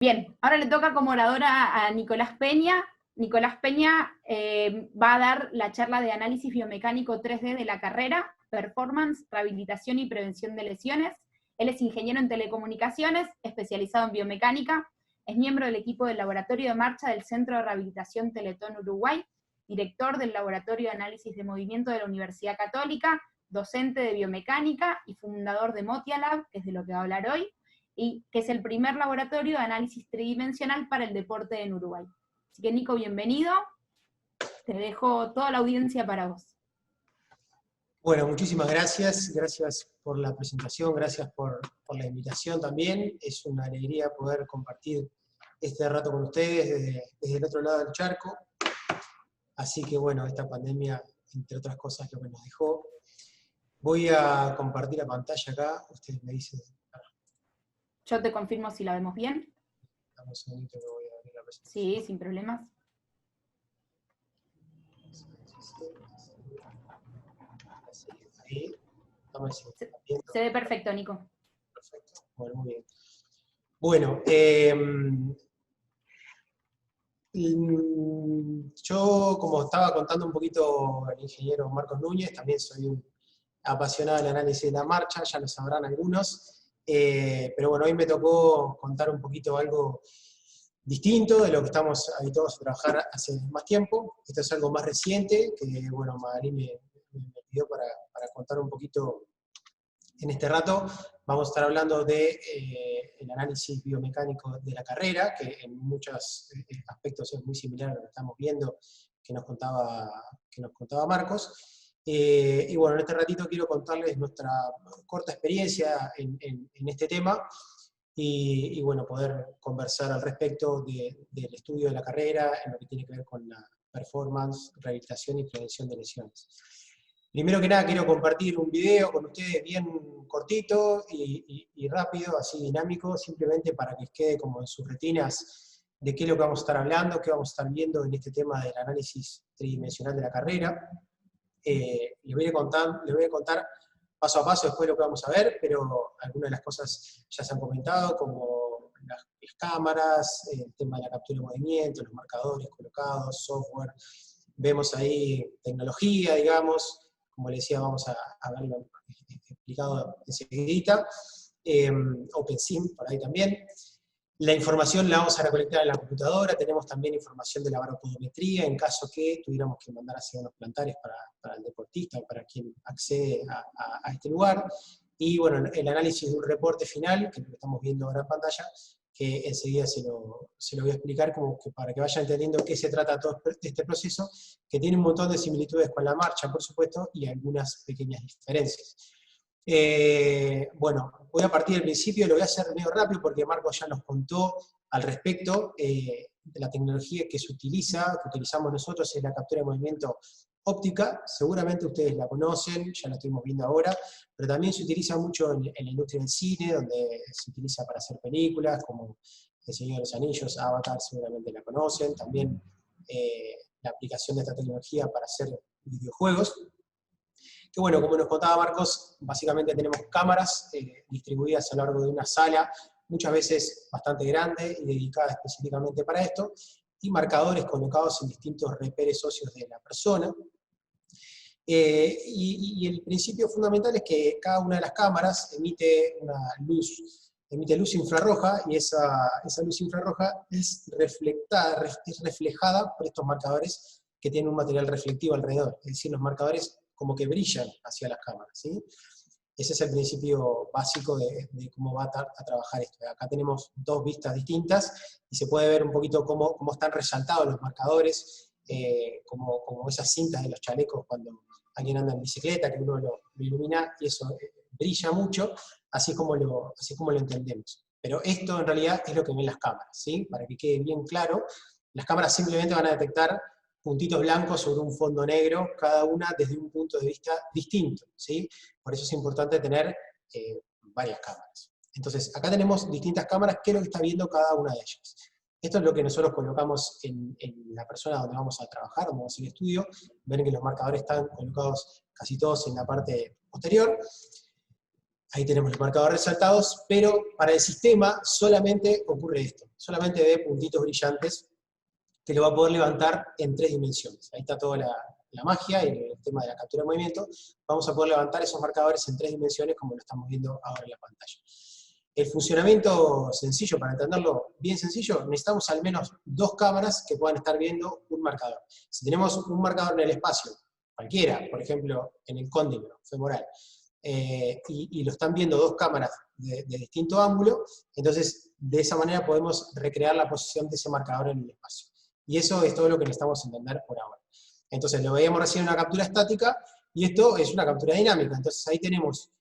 Bien, ahora le toca como oradora a Nicolás Peña. Nicolás Peña va a dar la charla de análisis biomecánico 3D de la carrera, performance, rehabilitación y prevención de lesiones. Él es ingeniero en telecomunicaciones, especializado en biomecánica, es miembro del equipo del laboratorio de marcha del Centro de Rehabilitación Teletón Uruguay, director del Laboratorio de Análisis de Movimiento de la Universidad Católica, docente de biomecánica y fundador de Motialab, que es de lo que va a hablar hoy, y que es el primer laboratorio de análisis tridimensional para el deporte en Uruguay. Así que Nico, bienvenido. Te dejo toda la audiencia para vos. Bueno, muchísimas gracias. Gracias por la presentación, gracias por la invitación también. Es una alegría poder compartir este rato con ustedes desde el otro lado del charco. Así que bueno, esta pandemia, entre otras cosas, lo que nos dejó. Voy a compartir la pantalla acá. Ustedes me dicen... Yo te confirmo si la vemos bien. Dame un segundito que voy a abrir la presentación. Sí, sin problemas. Ahí. Se ve perfecto, Nico. Perfecto. Bueno, muy bien. Bueno, yo, como estaba contando un poquito el ingeniero Marcos Núñez, también soy un apasionado del análisis de la marcha, ya lo sabrán algunos, pero bueno, hoy me tocó contar un poquito algo distinto de lo que estamos habituados a trabajar hace más tiempo. Esto es algo más reciente, que bueno, Magalí me pidió para contar un poquito en este rato. Vamos a estar hablando del análisis biomecánico de la carrera, que en muchos aspectos es muy similar a lo que estamos viendo, que nos contaba Marcos. Y bueno, en este ratito quiero contarles nuestra corta experiencia en este tema, y bueno, poder conversar al respecto del estudio de la carrera, en lo que tiene que ver con la performance, rehabilitación y prevención de lesiones. Primero que nada quiero compartir un video con ustedes bien cortito y rápido, así dinámico, simplemente para que quede como en sus retinas de qué es lo que vamos a estar hablando, qué vamos a estar viendo en este tema del análisis tridimensional de la carrera. Les voy a contar paso a paso después lo que vamos a ver, pero algunas de las cosas ya se han comentado, como las cámaras, el tema de la captura de movimiento, los marcadores colocados, software. Vemos ahí tecnología, digamos. Como les decía, vamos a verlo explicado enseguidita. OpenSim, por ahí también. La información la vamos a recolectar en la computadora. Tenemos también información de la baropodometría, en caso que tuviéramos que mandar hacia unos plantares para el deportista o para quien accede a este lugar. Y bueno, el análisis de un reporte final, que es lo que estamos viendo ahora en pantalla, que enseguida se lo voy a explicar como que para que vayan entendiendo qué se trata todo este proceso, que tiene un montón de similitudes con la marcha, por supuesto, y algunas pequeñas diferencias. Bueno, voy a partir del principio, lo voy a hacer medio rápido porque Marcos ya nos contó al respecto de la tecnología que se utiliza, que utilizamos nosotros, es la captura de movimiento óptica. Seguramente ustedes la conocen, ya la estuvimos viendo ahora, pero también se utiliza mucho en la industria del cine, donde se utiliza para hacer películas, como El Señor de los Anillos, Avatar, seguramente la conocen, también la aplicación de esta tecnología para hacer videojuegos. Que bueno, como nos contaba Marcos, básicamente tenemos cámaras distribuidas a lo largo de una sala, muchas veces bastante grande y dedicada específicamente para esto, y marcadores colocados en distintos reperes óseos de la persona. Y el principio fundamental es que cada una de las cámaras emite luz infrarroja, y esa luz infrarroja es reflejada por estos marcadores que tienen un material reflectivo alrededor, es decir, los marcadores como que brillan hacia las cámaras, ¿sí? Ese es el principio básico de cómo va a trabajar esto. Acá tenemos dos vistas distintas, y se puede ver un poquito cómo están resaltados los marcadores, como esas cintas de los chalecos cuando alguien anda en bicicleta, que uno lo ilumina, y eso brilla mucho, así como lo entendemos. Pero esto en realidad es lo que ven las cámaras, ¿sí? Para que quede bien claro, las cámaras simplemente van a detectar puntitos blancos sobre un fondo negro, cada una desde un punto de vista distinto, ¿sí? Por eso es importante tener varias cámaras. Entonces, acá tenemos distintas cámaras, ¿qué es lo que está viendo cada una de ellas? Esto es lo que nosotros colocamos en la persona donde vamos a trabajar, donde vamos a hacer el estudio. Ven que los marcadores están colocados casi todos en la parte posterior. Ahí tenemos los marcadores resaltados, pero para el sistema solamente ocurre esto. Solamente ve puntitos brillantes que lo va a poder levantar en 3 dimensiones. Ahí está toda la magia y el tema de la captura de movimiento. Vamos a poder levantar esos marcadores en 3 dimensiones como lo estamos viendo ahora en la pantalla. El funcionamiento sencillo, para entenderlo bien sencillo, necesitamos al menos 2 cámaras que puedan estar viendo un marcador. Si tenemos un marcador en el espacio, cualquiera, por ejemplo, en el cóndilo femoral, y lo están viendo 2 cámaras de distinto ángulo, entonces de esa manera podemos recrear la posición de ese marcador en el espacio. Y eso es todo lo que necesitamos entender por ahora. Entonces lo veíamos recién en una captura estática, y esto es una captura dinámica, entonces ahí tenemos,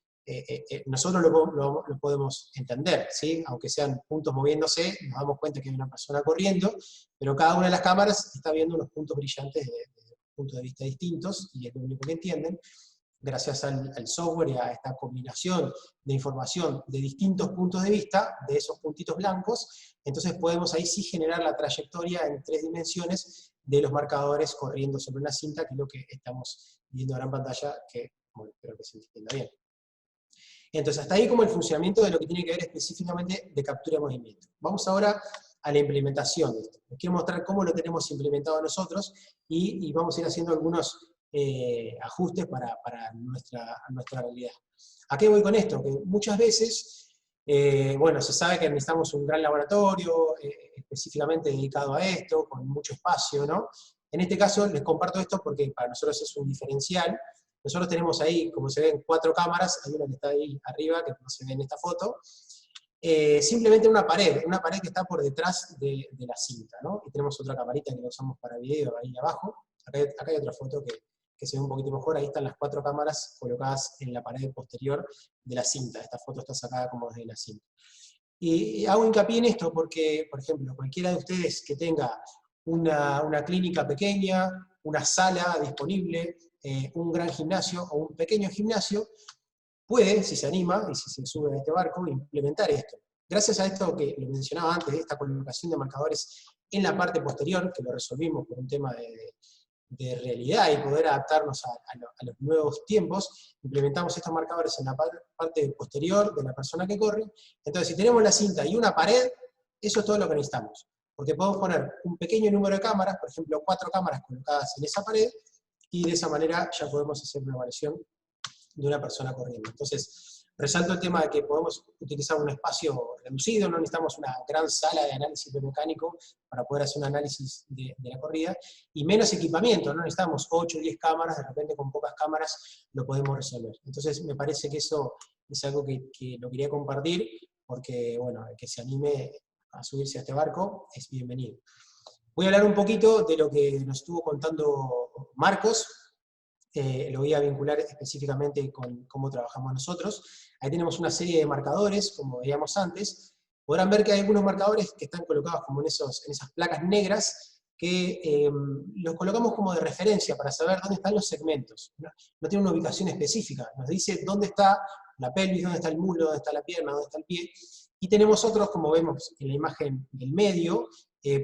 nosotros lo podemos entender, ¿sí? Aunque sean puntos moviéndose, nos damos cuenta que hay una persona corriendo, pero cada una de las cámaras está viendo unos puntos brillantes desde puntos de vista distintos, y es lo único que entienden. Gracias al software y a esta combinación de información de distintos puntos de vista, de esos puntitos blancos, entonces podemos ahí sí generar la trayectoria en 3 dimensiones de los marcadores corriendo sobre una cinta, que es lo que estamos viendo ahora en pantalla, que bueno, espero que se entienda bien. Entonces, hasta ahí como el funcionamiento de lo que tiene que ver específicamente de captura de movimiento. Vamos ahora a la implementación de esto. Les quiero mostrar cómo lo tenemos implementado nosotros, y vamos a ir haciendo algunos ajustes para nuestra realidad. ¿A qué voy con esto? Que muchas veces, bueno, se sabe que necesitamos un gran laboratorio específicamente dedicado a esto, con mucho espacio, ¿no? En este caso les comparto esto porque para nosotros es un diferencial. Nosotros tenemos ahí, como se ven, 4 cámaras, hay una que está ahí arriba, que no se ve en esta foto, simplemente una pared que está por detrás de la cinta, ¿no? Y tenemos otra camarita que la usamos para video ahí abajo. Acá hay otra foto que se ve un poquito mejor. Ahí están las 4 cámaras colocadas en la pared posterior de la cinta. Esta foto está sacada como desde la cinta. Y hago hincapié en esto porque, por ejemplo, cualquiera de ustedes que tenga una clínica pequeña, una sala disponible, un gran gimnasio o un pequeño gimnasio, puede, si se anima y si se sube a este barco, implementar esto. Gracias a esto que lo mencionaba antes, esta colocación de marcadores en la parte posterior, que lo resolvimos por un tema de realidad y poder adaptarnos a los nuevos tiempos, implementamos estos marcadores en la parte posterior de la persona que corre. Entonces, si tenemos la cinta y una pared, eso es todo lo que necesitamos. Porque podemos poner un pequeño número de cámaras, por ejemplo, 4 cámaras colocadas en esa pared, y de esa manera ya podemos hacer una evaluación de una persona corriendo. Entonces, resalto el tema de que podemos utilizar un espacio reducido, no necesitamos una gran sala de análisis biomecánico para poder hacer un análisis de la corrida, y menos equipamiento, no necesitamos 8 o 10 cámaras, de repente con pocas cámaras lo podemos resolver. Entonces me parece que eso es algo que lo quería compartir, porque bueno, el que se anime a subirse a este barco es bienvenido. Voy a hablar un poquito de lo que nos estuvo contando Marcos. Lo voy a vincular específicamente con cómo trabajamos nosotros. Ahí tenemos una serie de marcadores, como veíamos antes. Podrán ver que hay algunos marcadores que están colocados como en esas placas negras, que los colocamos como de referencia para saber dónde están los segmentos. No tiene una ubicación específica, nos dice dónde está la pelvis, dónde está el muslo, dónde está la pierna, dónde está el pie. Y tenemos otros, como vemos en la imagen del medio,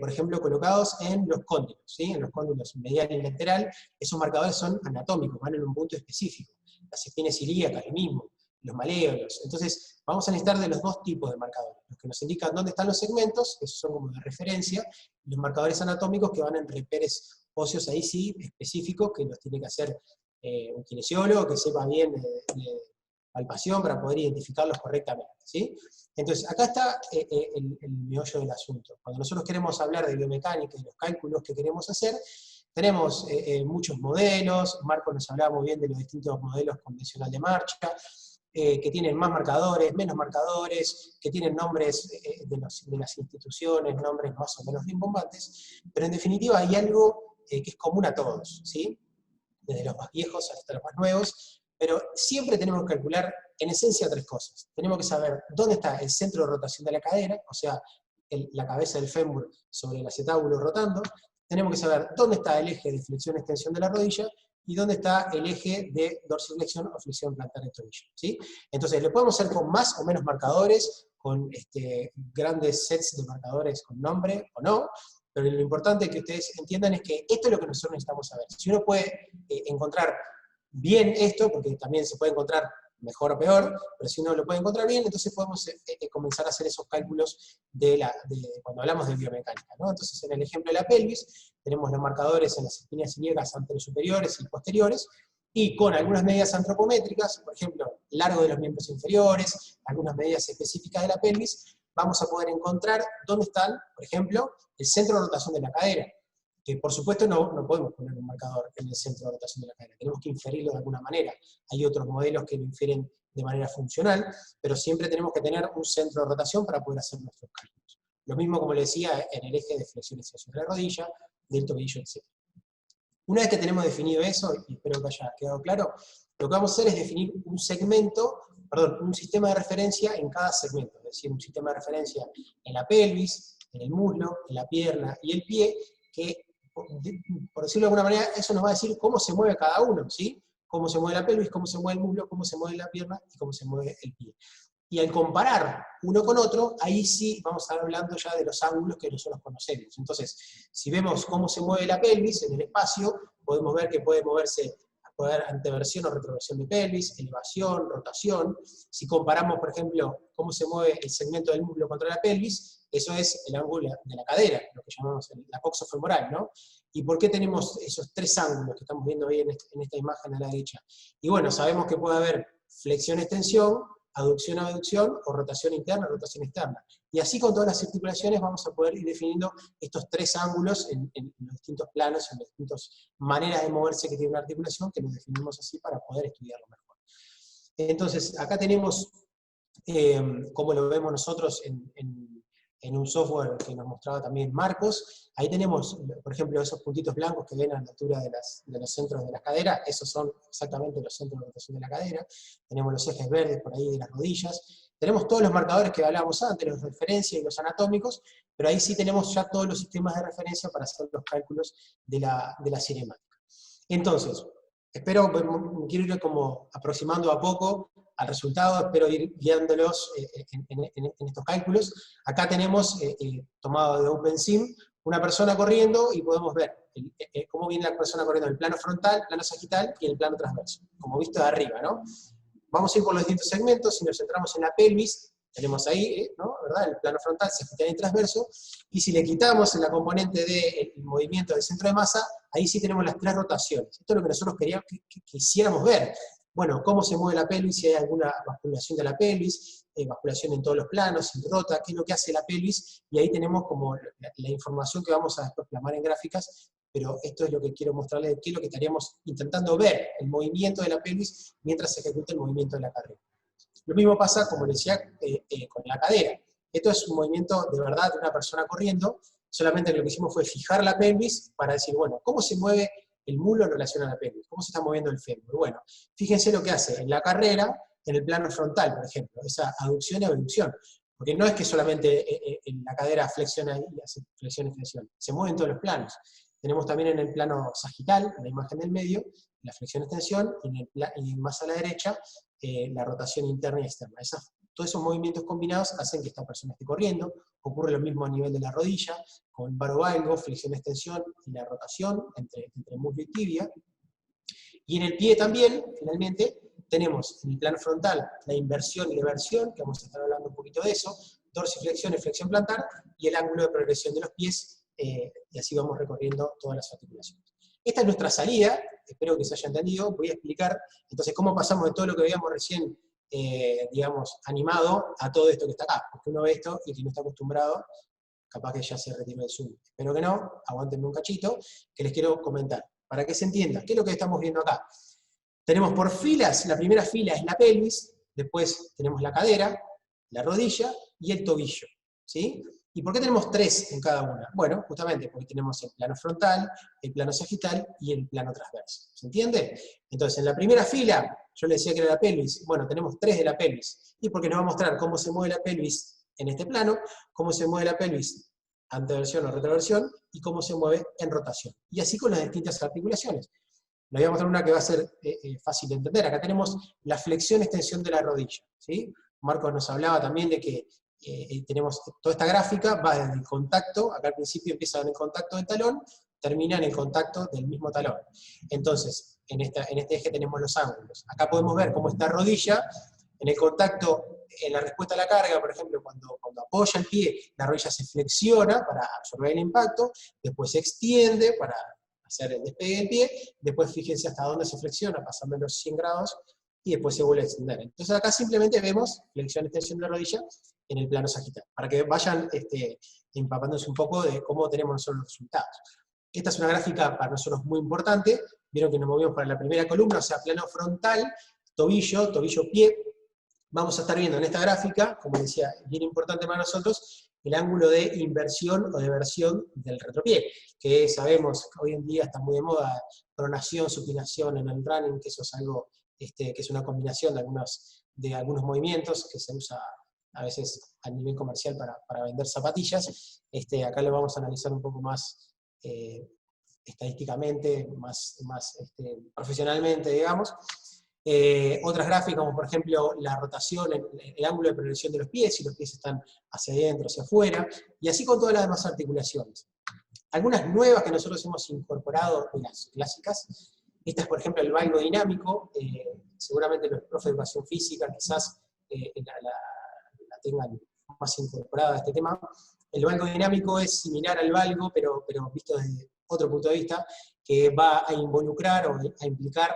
por ejemplo, colocados en los cóndilos, ¿sí? En los cóndilos medial y lateral. Esos marcadores son anatómicos, van en un punto específico. Las espines ilíacas, lo mismo, los maléolos. Entonces, vamos a necesitar de los 2 tipos de marcadores. Los que nos indican dónde están los segmentos, esos son como de referencia, y los marcadores anatómicos que van en reperes óseos, ahí sí, específicos, que los tiene que hacer un kinesiólogo que sepa bien de palpación para poder identificarlos correctamente, ¿sí? Entonces, acá está el meollo del asunto. Cuando nosotros queremos hablar de biomecánica y los cálculos que queremos hacer, tenemos muchos modelos. Marco nos hablaba muy bien de los distintos modelos convencional de marcha, que tienen más marcadores, menos marcadores, que tienen nombres de las instituciones, nombres más o menos rimbombantes, pero en definitiva hay algo que es común a todos, ¿sí? Desde los más viejos hasta los más nuevos, pero siempre tenemos que calcular, en esencia, 3 cosas. Tenemos que saber dónde está el centro de rotación de la cadera, o sea, la cabeza del fémur sobre el acetábulo rotando. Tenemos que saber dónde está el eje de flexión-extensión de la rodilla, y dónde está el eje de dorsiflexión o flexión plantar del tobillo, ¿sí? Entonces, lo podemos hacer con más o menos marcadores, con grandes sets de marcadores con nombre o no, pero lo importante que ustedes entiendan es que esto es lo que nosotros necesitamos saber. Si uno puede encontrar bien esto, porque también se puede encontrar mejor o peor, pero si uno lo puede encontrar bien, entonces podemos comenzar a hacer esos cálculos de cuando hablamos de biomecánica, ¿no? Entonces, en el ejemplo de la pelvis, tenemos los marcadores en las espinas ilíacas anterosuperiores y posteriores, y con algunas medidas antropométricas, por ejemplo, largo de los miembros inferiores, algunas medidas específicas de la pelvis, vamos a poder encontrar dónde están, por ejemplo, el centro de rotación de la cadera, que por supuesto no podemos poner un marcador en el centro de rotación de la cadera, tenemos que inferirlo de alguna manera. Hay otros modelos que lo infieren de manera funcional, pero siempre tenemos que tener un centro de rotación para poder hacer nuestros cálculos. Lo mismo, como le decía, en el eje de flexión y extensión de la rodilla, del tobillo, etc. Una vez que tenemos definido eso, y espero que haya quedado claro, lo que vamos a hacer es definir un sistema de referencia en cada segmento, es decir, un sistema de referencia en la pelvis, en el muslo, en la pierna y el pie, que, por decirlo de alguna manera, eso nos va a decir cómo se mueve cada uno, ¿sí? Cómo se mueve la pelvis, cómo se mueve el muslo, cómo se mueve la pierna y cómo se mueve el pie. Y al comparar uno con otro, ahí sí vamos a estar hablando ya de los ángulos que nosotros conocemos. Entonces, si vemos cómo se mueve la pelvis en el espacio, podemos ver que puede moverse, puede haber anteversión o retroversión de pelvis, elevación, rotación. Si comparamos, por ejemplo, cómo se mueve el segmento del muslo contra la pelvis, eso es el ángulo de la cadera, lo que llamamos la coxofemoral, ¿no? ¿Y por qué tenemos esos tres ángulos que estamos viendo ahí en esta imagen a la derecha? Y bueno, sabemos que puede haber flexión-extensión, aducción-abducción, o rotación interna, rotación externa. Y así con todas las articulaciones vamos a poder ir definiendo estos tres ángulos en los distintos planos, en las distintas maneras de moverse que tiene una articulación, que nos definimos así para poder estudiarlo mejor. Entonces, acá tenemos, como lo vemos nosotros en un software que nos mostraba también Marcos, ahí tenemos, por ejemplo, esos puntitos blancos que ven a la altura de los centros de las caderas, esos son exactamente los centros de rotación de la cadera, tenemos los ejes verdes por ahí de las rodillas, tenemos todos los marcadores que hablábamos antes, los de referencia y los anatómicos, pero ahí sí tenemos ya todos los sistemas de referencia para hacer los cálculos de la cinemática. Entonces, quiero ir como aproximando a poco al resultado, espero ir guiándolos en estos cálculos. Acá tenemos, tomado de OpenSim, una persona corriendo y podemos ver cómo viene la persona corriendo en el plano frontal, plano sagital y en el plano transverso, como visto de arriba, ¿no? Vamos a ir por los distintos segmentos, si nos centramos en la pelvis, tenemos ahí, ¿no? ¿Verdad? El plano frontal, sagital y transverso, y si le quitamos en la componente del movimiento del centro de masa, ahí sí tenemos las tres rotaciones. Esto es lo que nosotros queríamos que quisiéramos ver. Bueno, cómo se mueve la pelvis, si hay alguna basculación de la pelvis, basculación en todos los planos, si rota, qué es lo que hace la pelvis, y ahí tenemos como la información que vamos a después plasmar en gráficas, pero esto es lo que quiero mostrarles, qué es lo que estaríamos intentando ver, el movimiento de la pelvis mientras se ejecuta el movimiento de la cadera. Lo mismo pasa, como les decía, con la cadera. Esto es un movimiento de verdad de una persona corriendo, solamente lo que hicimos fue fijar la pelvis para decir, bueno, ¿cómo se mueve el muslo en relación a la pelvis? ¿Cómo se está moviendo el fémur? Bueno, fíjense lo que hace en la carrera, en el plano frontal, por ejemplo, esa aducción y abducción. Porque no es que solamente en la cadera flexiona y hace flexión y extensión, se mueve en todos los planos. Tenemos también en el plano sagital, en la imagen del medio, la flexión-extensión, y más a la derecha, la rotación interna y externa. Todos esos movimientos combinados hacen que esta persona esté corriendo. Ocurre lo mismo a nivel de la rodilla, con varovalgo, flexión-extensión y la rotación entre muslo y tibia. Y en el pie también, finalmente, tenemos en el plano frontal la inversión y reversión, que vamos a estar hablando un poquito de eso, dorsiflexión y flexión plantar, y el ángulo de progresión de los pies, y así vamos recorriendo todas las articulaciones. Esta es nuestra salida, espero que se haya entendido. Voy a explicar entonces cómo pasamos de todo lo que veíamos recién, digamos, animado, a todo esto que está acá, porque uno ve esto y que no está acostumbrado, capaz que ya se retiró el Zoom. Espero que no, aguántenme un cachito, que les quiero comentar, para que se entienda, ¿qué es lo que estamos viendo acá? Tenemos por filas, la primera fila es la pelvis, después tenemos la cadera, la rodilla y el tobillo, ¿sí? ¿Y por qué tenemos tres en cada una? Bueno, justamente porque tenemos el plano frontal, el plano sagital y el plano transverso. ¿Se entiende? Entonces, en la primera fila, yo les decía que era la pelvis, bueno, tenemos tres de la pelvis, y porque nos va a mostrar cómo se mueve la pelvis en este plano, cómo se mueve la pelvis anteversión o retroversión, y cómo se mueve en rotación. Y así con las distintas articulaciones. Les voy a mostrar una que va a ser fácil de entender. Acá tenemos la flexión-extensión de la rodilla, ¿sí? Marcos nos hablaba también de que tenemos toda esta gráfica, va desde el contacto, acá al principio empieza en el contacto del talón, termina en el contacto del mismo talón. Entonces, en este eje tenemos los ángulos. Acá podemos ver cómo esta rodilla, en el contacto, en la respuesta a la carga, por ejemplo, cuando apoya el pie, la rodilla se flexiona para absorber el impacto, después se extiende para hacer el despegue del pie, después fíjense hasta dónde se flexiona, pasando los 100 grados, y después se vuelve a extender. Entonces acá simplemente vemos flexión, extensión de rodilla en el plano sagital, para que vayan empapándose un poco de cómo tenemos nosotros los resultados. Esta es una gráfica para nosotros muy importante, vieron que nos movimos para la primera columna, o sea, plano frontal, tobillo, tobillo-pie. Vamos a estar viendo en esta gráfica, como decía, bien importante para nosotros, el ángulo de inversión o de versión del retropié, que sabemos que hoy en día está muy de moda, pronación, supinación en el running, que eso es algo que es una combinación de algunos movimientos que se usa a veces a nivel comercial para vender zapatillas. Acá lo vamos a analizar un poco más estadísticamente, más profesionalmente, digamos. Otras gráficas, como por ejemplo la rotación, el ángulo de proyección de los pies, si los pies están hacia adentro, hacia afuera, y así con todas las demás articulaciones. Algunas nuevas que nosotros hemos incorporado de las clásicas, esta es por ejemplo el valgo dinámico, seguramente los profes de educación física quizás la tengan más incorporada a este tema. El valgo dinámico es similar al valgo, pero visto desde otro punto de vista, que va a involucrar o a implicar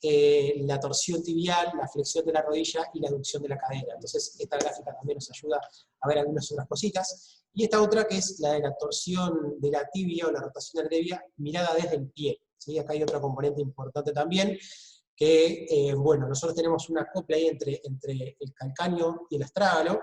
la torsión tibial, la flexión de la rodilla y la aducción de la cadera. Entonces esta gráfica también nos ayuda a ver algunas otras cositas. Y esta otra que es la de la torsión de la tibia o la rotación de la tibia mirada desde el pie. ¿Sí? Acá hay otra componente importante también, que bueno, nosotros tenemos una copla ahí entre el calcáneo y el astrágalo,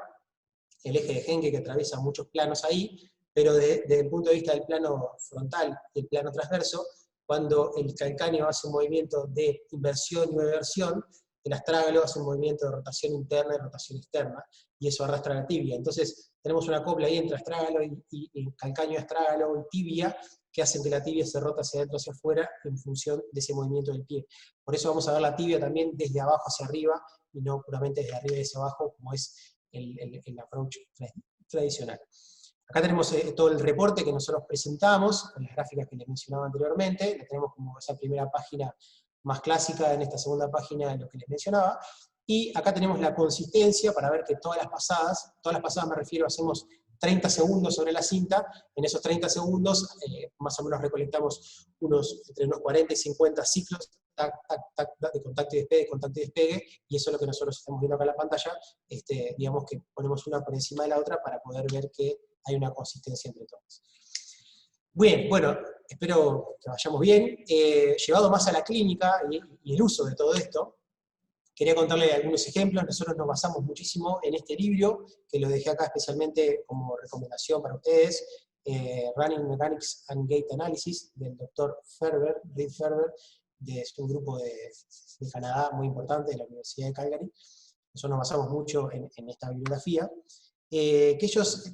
el eje de Henke que atraviesa muchos planos ahí, pero desde el punto de vista del plano frontal y el plano transverso, cuando el calcáneo hace un movimiento de inversión y reversión, el astrágalo hace un movimiento de rotación interna y rotación externa, y eso arrastra la tibia. Entonces tenemos una copla ahí entre astrágalo y calcáneo, astrágalo y tibia, que hacen que la tibia se rota hacia adentro, hacia afuera, en función de ese movimiento del pie. Por eso vamos a ver la tibia también desde abajo hacia arriba, y no puramente desde arriba hacia abajo, como es el approach tradicional. Acá tenemos todo el reporte que nosotros presentamos, con las gráficas que les mencionaba anteriormente, la tenemos como esa primera página más clásica, en esta segunda página de lo que les mencionaba, y acá tenemos la consistencia para ver que todas las pasadas me refiero, hacemos 30 segundos sobre la cinta, en esos 30 segundos más o menos recolectamos entre unos 40 y 50 ciclos, tac, tac, tac, de contacto y despegue, y eso es lo que nosotros estamos viendo acá en la pantalla, digamos que ponemos una por encima de la otra para poder ver que hay una consistencia entre todas. Bien, bueno, espero que vayamos bien. Llevado más a la clínica y el uso de todo esto, quería contarles algunos ejemplos. Nosotros nos basamos muchísimo en este libro, que lo dejé acá especialmente como recomendación para ustedes, Running Mechanics and Gait Analysis, del doctor Ferber, Reid Ferber, de un grupo de Canadá muy importante, de la Universidad de Calgary. Nosotros nos basamos mucho en esta bibliografía. Que ellos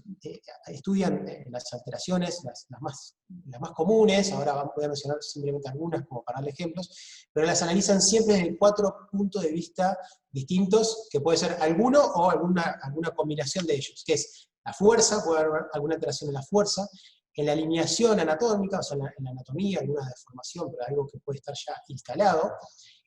estudian las alteraciones, las más comunes, ahora voy a mencionar simplemente algunas como para darle ejemplos, pero las analizan siempre desde 4 puntos de vista distintos, que puede ser alguno o alguna combinación de ellos, que es la fuerza, puede haber alguna alteración en la fuerza, en la alineación anatómica, o sea, en la anatomía, alguna deformación, pero algo que puede estar ya instalado,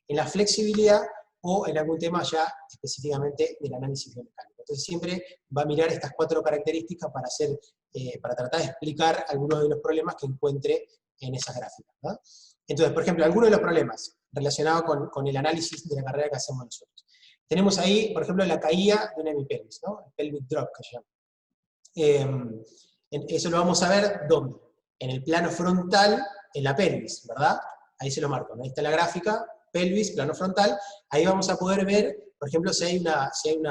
en la flexibilidad, o en algún tema ya específicamente del análisis biomecánico. Entonces siempre va a mirar estas 4 características para tratar de explicar algunos de los problemas que encuentre en esas gráficas, ¿no? Entonces, por ejemplo, algunos de los problemas relacionados con el análisis de la carrera que hacemos nosotros. Tenemos ahí, por ejemplo, la caída de una hemipelvis, ¿no? El pelvic drop, que se llama. Eso lo vamos a ver, ¿dónde? En el plano frontal, en la pelvis, ¿verdad? Ahí se lo marco, ¿no? Ahí está la gráfica, pelvis, plano frontal, ahí vamos a poder ver, por ejemplo, si hay un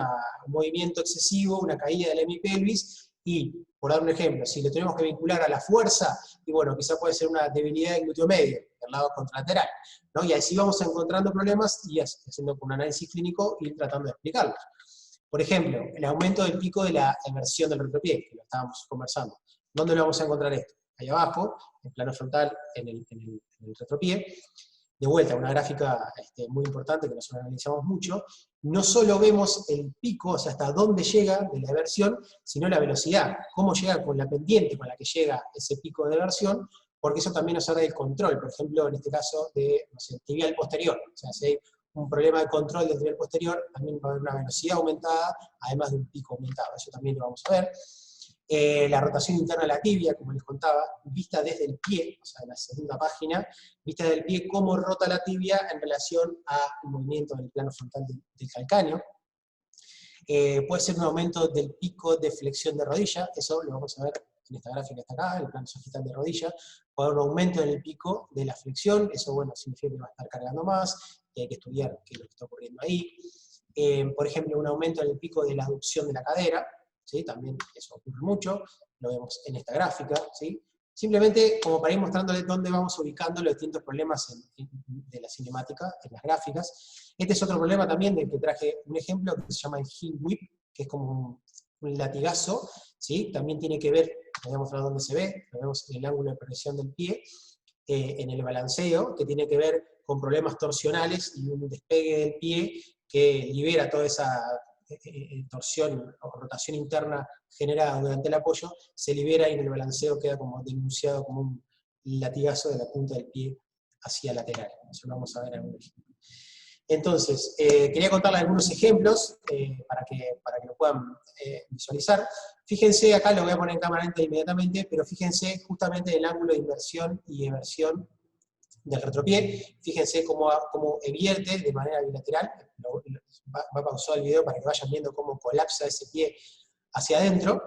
movimiento excesivo, una caída de la hemipelvis, y, por dar un ejemplo, si lo tenemos que vincular a la fuerza, y bueno, quizá puede ser una debilidad del glúteo medio, del lado contralateral, ¿no? Y así vamos encontrando problemas y haciendo un análisis clínico y tratando de explicarlos. Por ejemplo, el aumento del pico de la emersión del retropié, que lo estábamos conversando. ¿Dónde lo vamos a encontrar esto? Ahí abajo, en plano frontal, en el retropié. De vuelta, una gráfica muy importante que nosotros analizamos mucho, no solo vemos el pico, o sea, hasta dónde llega de la eversión, sino la velocidad, cómo llega con la pendiente con la que llega ese pico de eversión, porque eso también nos habla del control, por ejemplo, en este caso de, no sé, tibial posterior, o sea, si hay un problema de control del tibial posterior, también va a haber una velocidad aumentada, además de un pico aumentado, eso también lo vamos a ver. La rotación interna de la tibia, como les contaba, vista desde el pie, o sea, en la segunda página, vista desde el pie, cómo rota la tibia en relación al movimiento del plano frontal del calcáneo. Puede ser un aumento del pico de flexión de rodilla, eso lo vamos a ver en esta gráfica que está acá, el plano sagital de rodilla. Puede haber un aumento en el pico de la flexión, eso bueno, significa que va a estar cargando más, y hay que estudiar qué es lo que está ocurriendo ahí. Por ejemplo, un aumento en el pico de la aducción de la cadera, ¿sí? También eso ocurre mucho, lo vemos en esta gráfica, ¿sí? Simplemente como para ir mostrándoles dónde vamos ubicando los distintos problemas de la cinemática, en las gráficas. Este es otro problema también del que traje un ejemplo que se llama el heel whip, que es como un latigazo, ¿sí? También tiene que ver, voy a mostrar dónde se ve, lo vemos en el ángulo de progresión del pie, en el balanceo, que tiene que ver con problemas torsionales y un despegue del pie que libera toda esa torsión o rotación interna generada durante el apoyo, se libera y en el balanceo queda como denunciado como un latigazo de la punta del pie hacia lateral. Eso lo vamos a ver en un ejemplo. Entonces, quería contarles algunos ejemplos para que lo puedan visualizar. Fíjense, acá lo voy a poner en cámara lenta inmediatamente, pero fíjense justamente en el ángulo de inversión y eversión del retropié. Fíjense cómo evierte de manera bilateral. Va pausado el video para que vayan viendo cómo colapsa ese pie hacia adentro.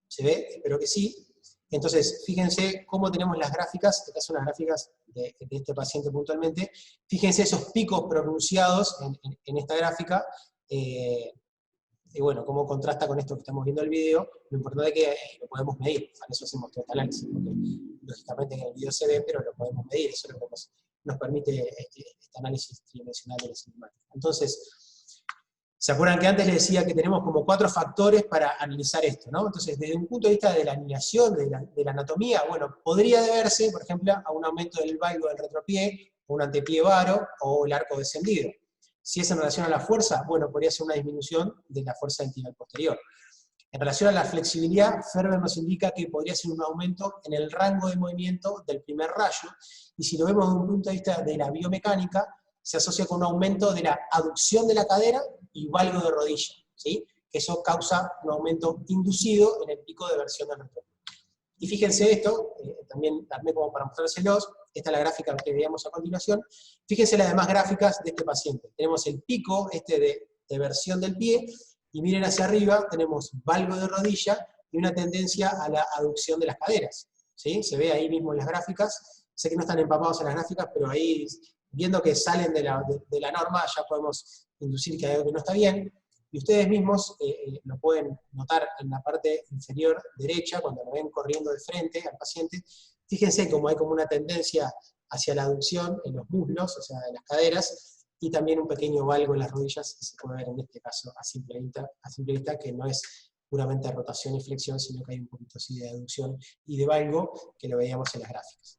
¿Se ve? Espero que sí. Entonces, fíjense cómo tenemos las gráficas, estas son las gráficas de este paciente puntualmente. Fíjense esos picos pronunciados en esta gráfica, y bueno, cómo contrasta con esto que estamos viendo en el video. Lo importante es que lo podemos medir, para eso hacemos todo este análisis, porque lógicamente en el video se ve, pero lo podemos medir, eso es lo que nos permite este análisis tridimensional de la cinemática. Entonces, ¿se acuerdan que antes les decía que tenemos como 4 factores para analizar esto, ¿no? Entonces, desde un punto de vista de la alineación, de la anatomía, bueno, podría deberse, por ejemplo, a un aumento del valgo del retropié, un antepié varo, o el arco descendido. Si es en relación a la fuerza, bueno, podría ser una disminución de la fuerza del tibial posterior. En relación a la flexibilidad, Ferber nos indica que podría ser un aumento en el rango de movimiento del primer rayo, y si lo vemos desde un punto de vista de la biomecánica, se asocia con un aumento de la aducción de la cadera y valgo de rodilla, ¿sí? Eso causa un aumento inducido en el pico de versión del retorno. Y fíjense esto, también armé como para mostrárselos, esta es la gráfica que veíamos a continuación. Fíjense las demás gráficas de este paciente. Tenemos el pico de versión del pie, y miren hacia arriba, tenemos valgo de rodilla y una tendencia a la aducción de las caderas, ¿sí? Se ve ahí mismo en las gráficas. Sé que no están empapados en las gráficas, pero ahí, viendo que salen de la norma, ya podemos inducir que hay algo que no está bien. Y ustedes mismos lo pueden notar en la parte inferior derecha, cuando lo ven corriendo de frente al paciente. Fíjense cómo hay como una tendencia hacia la aducción en los muslos, o sea, en las caderas, y también un pequeño valgo en las rodillas, que se puede ver en este caso a simple vista, que no es puramente rotación y flexión, sino que hay un poquito así de aducción y de valgo, que lo veíamos en las gráficas.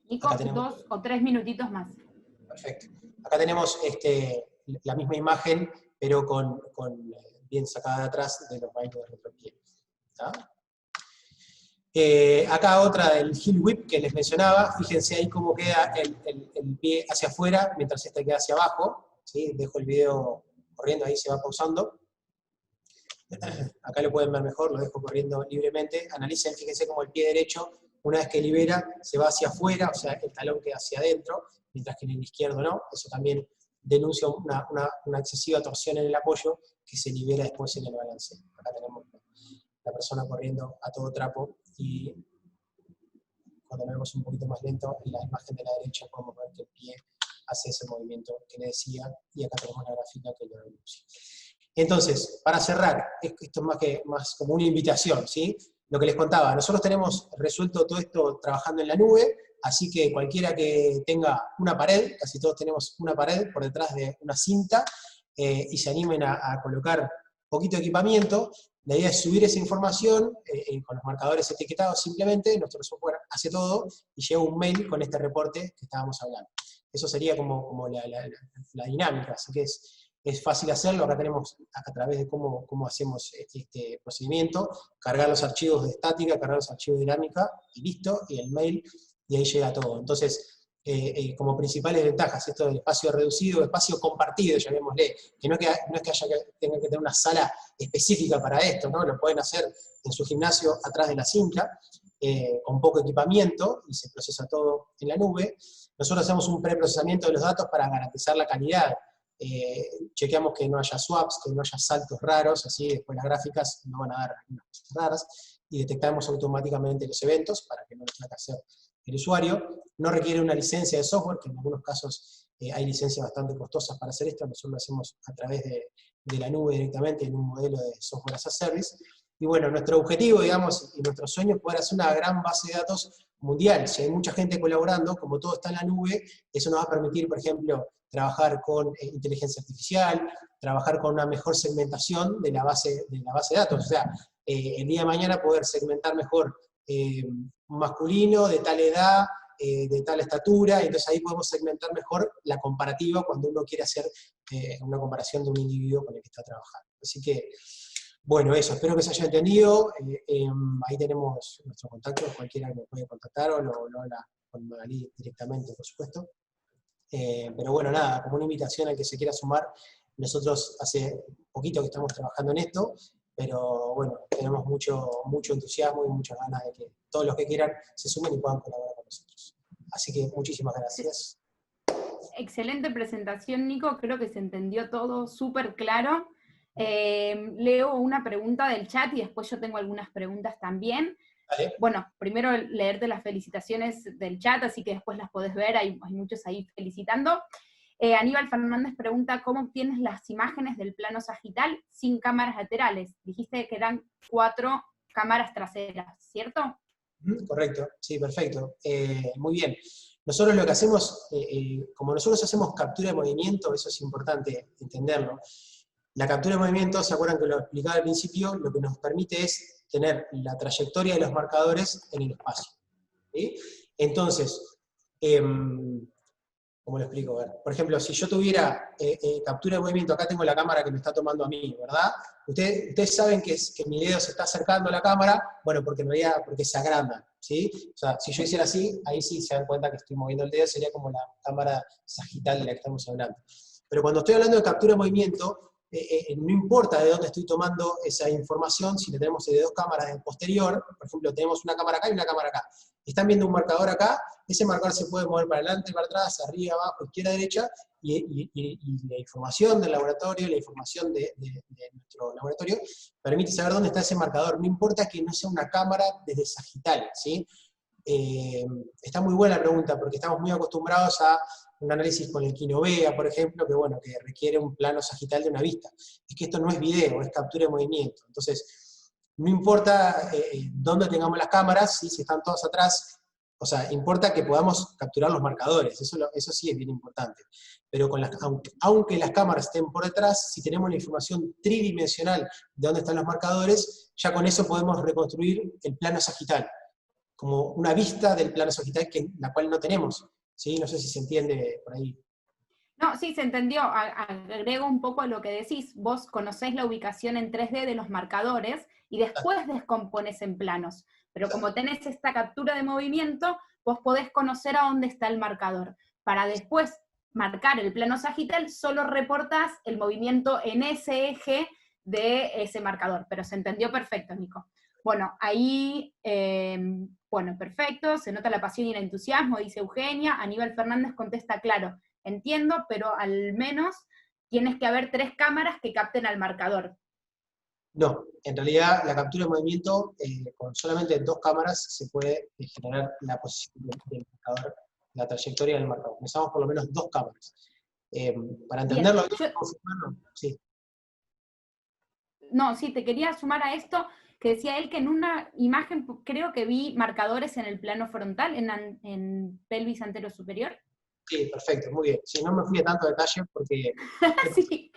Nico, 2 o 3 minutitos más. Perfecto. Acá tenemos la misma imagen, pero con bien sacada de atrás de los valgos de retropié. Acá otra del heel whip que les mencionaba. Fíjense ahí cómo queda el pie hacia afuera, mientras este queda hacia abajo, ¿sí? Dejo el video corriendo, ahí se va pausando. Acá lo pueden ver mejor, lo dejo corriendo libremente. Analicen, fíjense cómo el pie derecho, una vez que libera, se va hacia afuera, o sea, el talón queda hacia adentro, mientras que en el izquierdo no. Eso también denuncia una excesiva torsión en el apoyo que se libera después en el balance. Acá tenemos la persona corriendo a todo trapo, y cuando lo vemos un poquito más lento, en la imagen de la derecha podemos ver que el pie hace ese movimiento que le decía, y acá tenemos la gráfica que lo denuncia. Entonces, para cerrar, esto es más como una invitación, ¿sí? Lo que les contaba, nosotros tenemos resuelto todo esto trabajando en la nube, así que cualquiera que tenga una pared, casi todos tenemos una pared por detrás de una cinta, y se animen a colocar poquito de equipamiento, la idea es subir esa información con los marcadores etiquetados simplemente, nuestro software hace todo, y lleva un mail con este reporte que estábamos hablando. Eso sería como la dinámica, así que es es fácil hacerlo, acá tenemos a través de cómo hacemos este procedimiento, cargar los archivos de estática, cargar los archivos de dinámica, y listo, y el mail, y ahí llega todo. Entonces, como principales ventajas, esto del espacio reducido, espacio compartido, llamémosle, que no es que tengan que tener una sala específica para esto, ¿no? Lo pueden hacer en su gimnasio atrás de la cinta, con poco equipamiento, y se procesa todo en la nube. Nosotros hacemos un preprocesamiento de los datos para garantizar la calidad. Chequeamos que no haya swaps, que no haya saltos raros, así después las gráficas no van a dar algunas cosas raras, y detectamos automáticamente los eventos para que no lo tenga que hacer el usuario. No requiere una licencia de software, que en algunos casos hay licencias bastante costosas para hacer esto, nosotros lo hacemos a través de la nube directamente en un modelo de software as a service. Y bueno, nuestro objetivo, digamos, y nuestro sueño es poder hacer una gran base de datos mundial. Si hay mucha gente colaborando, como todo está en la nube, eso nos va a permitir, por ejemplo, trabajar con inteligencia artificial, trabajar con una mejor segmentación de la base de datos. O sea, el día de mañana poder segmentar mejor masculino, de tal edad, de tal estatura, entonces ahí podemos segmentar mejor la comparativa cuando uno quiere hacer una comparación de un individuo con el que está trabajando. Así que, bueno, eso, espero que se haya entendido. Ahí tenemos nuestro contacto, cualquiera me puede contactar o lo habla con Magalí directamente, por supuesto. Pero bueno, nada, como una invitación al que se quiera sumar, nosotros hace poquito que estamos trabajando en esto, pero bueno, tenemos mucho entusiasmo y muchas ganas de que todos los que quieran se sumen y puedan colaborar con nosotros. Así que muchísimas gracias. Excelente presentación, Nico, creo que se entendió todo súper claro. Leo una pregunta del chat y después yo tengo algunas preguntas también. Dale. Bueno, primero leerte las felicitaciones del chat, así que después las podés ver, hay muchos ahí felicitando. Aníbal Fernández pregunta, ¿cómo obtienes las imágenes del plano sagital sin cámaras laterales? Dijiste que eran 4 cámaras traseras, ¿cierto? Correcto, sí, perfecto. Muy bien. Nosotros lo que hacemos, como nosotros hacemos captura de movimiento, eso es importante entenderlo. La captura de movimiento, ¿se acuerdan que lo explicaba al principio? Lo que nos permite es tener la trayectoria de los marcadores en el espacio. ¿Sí? Entonces, ¿cómo lo explico? A ver, por ejemplo, si yo tuviera captura de movimiento, acá tengo la cámara que me está tomando a mí, ¿verdad? Ustedes saben que mi dedo se está acercando a la cámara, bueno, porque se agranda, ¿sí? O sea, si yo hiciera así, ahí sí se dan cuenta que estoy moviendo el dedo, sería como la cámara sagital de la que estamos hablando. Pero cuando estoy hablando de captura de movimiento, no importa de dónde estoy tomando esa información, si le tenemos de 2 cámaras en posterior, por ejemplo, tenemos una cámara acá y una cámara acá. Están viendo un marcador acá, ese marcador se puede mover para adelante, para atrás, arriba, abajo, izquierda, derecha, y la información del laboratorio, la información de nuestro laboratorio, permite saber dónde está ese marcador. No importa que no sea una cámara desde sagital, ¿sí? Está muy buena la pregunta, porque estamos muy acostumbrados a un análisis con el Kinovea, por ejemplo, que requiere un plano sagital de una vista. Es que esto no es video, es captura de movimiento. Entonces, no importa dónde tengamos las cámaras, ¿sí? Si están todas atrás, o sea, importa que podamos capturar los marcadores, eso sí es bien importante. Pero aunque las cámaras estén por detrás, si tenemos la información tridimensional de dónde están los marcadores, ya con eso podemos reconstruir el plano sagital, como una vista del plano sagital, la cual no tenemos. ¿Sí? No sé si se entiende por ahí. No, sí, se entendió. Agrego un poco a lo que decís. Vos conocés la ubicación en 3D de los marcadores y después descomponés en planos. Pero como tenés esta captura de movimiento, vos podés conocer a dónde está el marcador. Para después marcar el plano sagital, solo reportás el movimiento en ese eje de ese marcador. Pero se entendió perfecto, Nico. Bueno, ahí, bueno, perfecto, se nota la pasión y el entusiasmo, dice Eugenia. Aníbal Fernández contesta, claro, entiendo, pero al menos tienes que haber 3 cámaras que capten al marcador. No, en realidad la captura de movimiento, con solamente 2 cámaras se puede generar la posición del marcador, la trayectoria del marcador. Necesitamos por lo menos 2 cámaras. Para entenderlo, sí. No, sí, te quería sumar a esto, que decía él que en una imagen creo que vi marcadores en el plano frontal, en pelvis antero superior. Sí, perfecto, muy bien. Sí, no me fui a tanto detalle porque... Sí,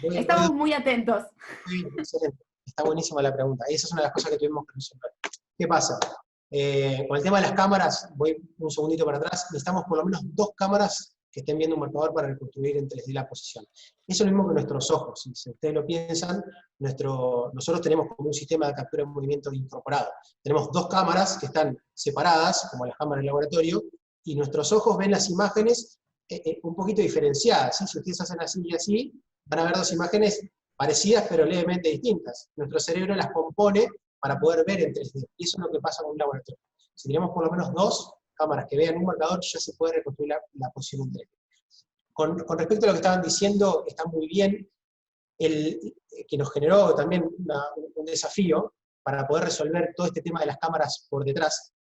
estamos muy atentos. Muy bien, excelente. Está buenísima la pregunta. Y esa es una de las cosas que tuvimos que resolver. ¿Qué pasa? Con el tema de las cámaras, voy un segundito para atrás, necesitamos por lo menos 2 cámaras que estén viendo un marcador para reconstruir en 3D la posición. Eso es lo mismo que nuestros ojos, si ustedes lo piensan, nosotros tenemos como un sistema de captura de movimiento incorporado. Tenemos dos cámaras que están separadas, como las cámaras del laboratorio, y nuestros ojos ven las imágenes un poquito diferenciadas, ¿sí? Si ustedes hacen así y así, van a ver dos imágenes parecidas pero levemente distintas. Nuestro cerebro las compone para poder ver en 3D, y eso es lo que pasa con un laboratorio. Si tenemos por lo menos dos cámaras que vean un marcador, ya se puede reconstruir la posición en 3D. Con respecto a lo que estaban diciendo, está muy bien, que nos generó también un desafío para poder resolver todo este tema de las cámaras por detrás.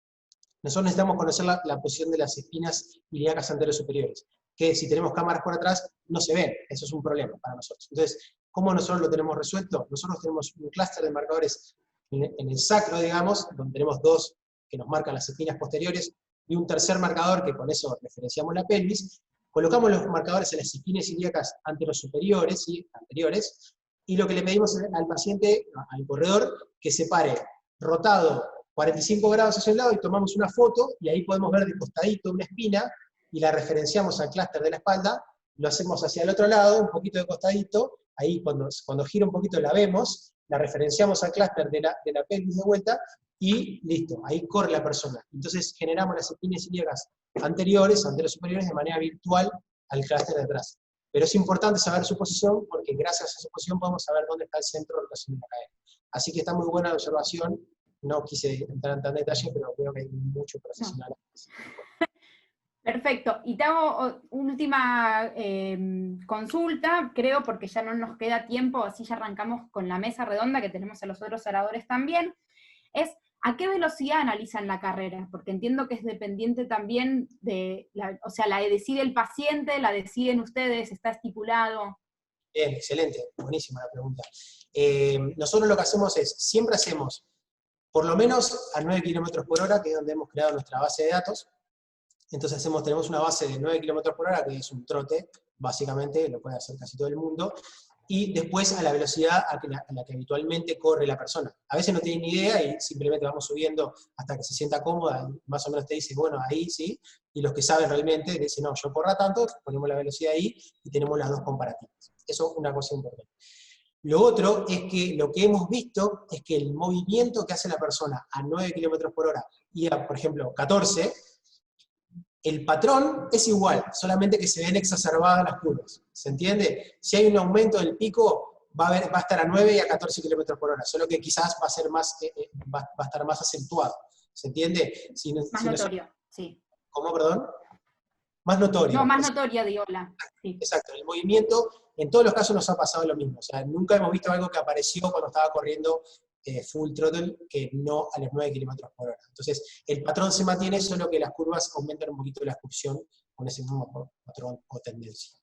Nosotros necesitamos conocer la posición de las espinas ilíacas anteriores superiores, que si tenemos cámaras por atrás no se ven, eso es un problema para nosotros. Entonces, ¿cómo nosotros lo tenemos resuelto? Nosotros tenemos un clúster de marcadores en el sacro, digamos, donde tenemos dos que nos marcan las espinas posteriores, y un tercer marcador que con eso referenciamos la pelvis. Colocamos los marcadores en las espinas ilíacas anterosuperiores, ¿sí? Anteriores, y lo que le pedimos al paciente, al corredor, que se pare rotado 45 grados hacia un lado y tomamos una foto, y ahí podemos ver de costadito una espina, y la referenciamos al clúster de la espalda, lo hacemos hacia el otro lado, un poquito de costadito, ahí cuando gira un poquito la vemos, la referenciamos al clúster de la pelvis de vuelta, y listo, ahí corre la persona. Entonces generamos las espinas ilíacas anteriores superiores de manera virtual al clúster de atrás. Pero es importante saber su posición, porque gracias a su posición podemos saber dónde está el centro de rotación de la cadena. Así que está muy buena la observación, no quise entrar en tan detalle, pero creo que hay mucho profesional. Perfecto, y te hago una última consulta, creo, porque ya no nos queda tiempo, así ya arrancamos con la mesa redonda que tenemos a los otros oradores también, es ¿a qué velocidad analizan la carrera? Porque entiendo que es dependiente también de, o sea, la decide el paciente, la deciden ustedes, está estipulado. Bien, excelente, buenísima la pregunta. Nosotros lo que hacemos es, siempre hacemos por lo menos a 9 km/h, que es donde hemos creado nuestra base de datos. Entonces tenemos una base de 9 km/h, que es un trote, básicamente, lo puede hacer casi todo el mundo, y después a la velocidad a la que habitualmente corre la persona. A veces no tiene ni idea y simplemente vamos subiendo hasta que se sienta cómoda, y más o menos te dice, bueno, ahí sí, y los que saben realmente dicen, no, yo corra tanto, ponemos la velocidad ahí, y tenemos las dos comparativas. Eso es una cosa importante. Lo otro es que lo que hemos visto es que el movimiento que hace la persona a 9 km/h y a, por ejemplo, 14, el patrón es igual, solamente que se ven exacerbadas las curvas. ¿Se entiende? Si hay un aumento del pico, va a estar a 9 y a 14 km/h, solo que quizás va a estar más acentuado. ¿Se entiende? Más notorio, sí. ¿Cómo, perdón? Más notorio. No, más notorio, digo, sí. Exacto, el movimiento, en todos los casos nos ha pasado lo mismo. O sea, nunca hemos visto algo que apareció cuando estaba corriendo full throttle, que no a los 9 km/h. Entonces, el patrón se mantiene, solo que las curvas aumentan un poquito la excursión con ese mismo patrón o tendencia.